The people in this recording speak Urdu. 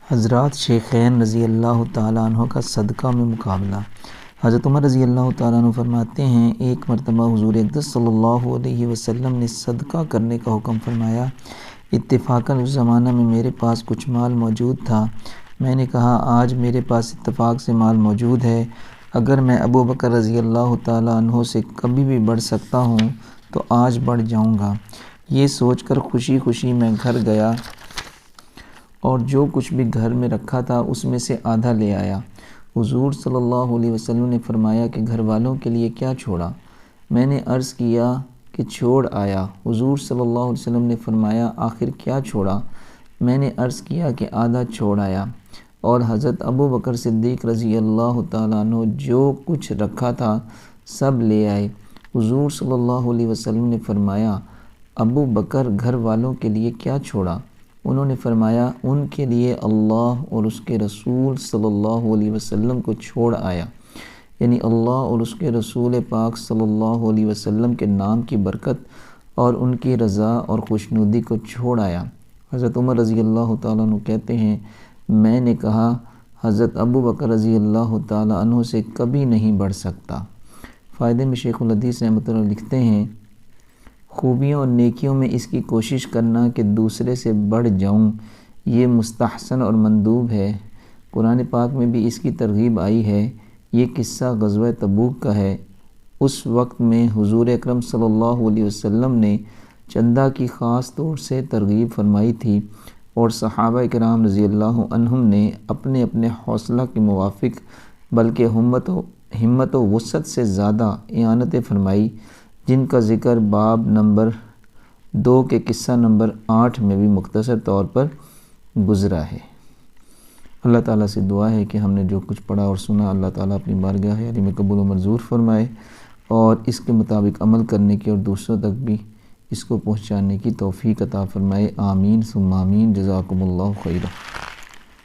حضرات شیخین رضی اللہ تعالیٰ عنہ کا صدقہ میں مقابلہ۔ حضرت عمر رضی اللہ تعالیٰ عنہ فرماتے ہیں، ایک مرتبہ حضور اقدس صلی اللہ علیہ وسلم نے صدقہ کرنے کا حکم فرمایا۔ اتفاقاً اس زمانہ میں میرے پاس کچھ مال موجود تھا۔ میں نے کہا، آج میرے پاس اتفاق سے مال موجود ہے، اگر میں ابو بکر رضی اللہ تعالیٰ عنہ سے کبھی بھی بڑھ سکتا ہوں تو آج بڑھ جاؤں گا۔ یہ سوچ کر خوشی خوشی میں گھر گیا اور جو کچھ بھی گھر میں رکھا تھا اس میں سے آدھا لے آیا۔ حضور صلی اللہ علیہ وسلم نے فرمایا کہ گھر والوں کے لیے کیا چھوڑا؟ میں نے عرض کیا کہ چھوڑ آیا۔ حضور صلی اللہ علیہ وسلم نے فرمایا، آخر کیا چھوڑا؟ میں نے عرض کیا کہ آدھا چھوڑ آیا۔ اور حضرت ابو بکر صدیق رضی اللہ تعالیٰ عنہ جو کچھ رکھا تھا سب لے آئے۔ حضور صلی اللہ علیہ وسلم نے فرمایا، ابو بکر گھر والوں کے لیے کیا چھوڑا؟ انہوں نے فرمایا، ان کے لیے اللہ اور اس کے رسول صلی اللہ علیہ وسلم کو چھوڑ آیا، یعنی اللہ اور اس کے رسول پاک صلی اللہ علیہ وسلم کے نام کی برکت اور ان کی رضا اور خوشنودی کو چھوڑ آیا۔ حضرت عمر رضی اللہ تعالیٰ عنہ کہتے ہیں، میں نے کہا، حضرت ابو بکر رضی اللہ تعالیٰ عنہ سے کبھی نہیں بڑھ سکتا۔ فائدے میں شیخ الحدیث رحمۃ اللہ لکھتے ہیں، خوبیوں اور نیکیوں میں اس کی کوشش کرنا کہ دوسرے سے بڑھ جاؤں، یہ مستحسن اور مندوب ہے۔ قرآن پاک میں بھی اس کی ترغیب آئی ہے۔ یہ قصہ غزوہ تبوک کا ہے۔ اس وقت میں حضور اکرم صلی اللہ علیہ وسلم نے چندہ کی خاص طور سے ترغیب فرمائی تھی اور صحابہ کرام رضی اللہ عنہم نے اپنے اپنے حوصلہ کے موافق بلکہ ہمت و وسعت سے زیادہ اعانتیں فرمائی، جن کا ذکر باب نمبر 2 کے قصہ نمبر 8 میں بھی مختصر طور پر گزرا ہے۔ اللہ تعالیٰ سے دعا ہے کہ ہم نے جو کچھ پڑھا اور سنا، اللہ تعالیٰ اپنی بارگاہ علی میں قبول و منظور فرمائے اور اس کے مطابق عمل کرنے کی اور دوسروں تک بھی اس کو پہنچانے کی توفیق عطا فرمائے۔ آمین ثم آمین۔ جزاکم اللہ خیرا۔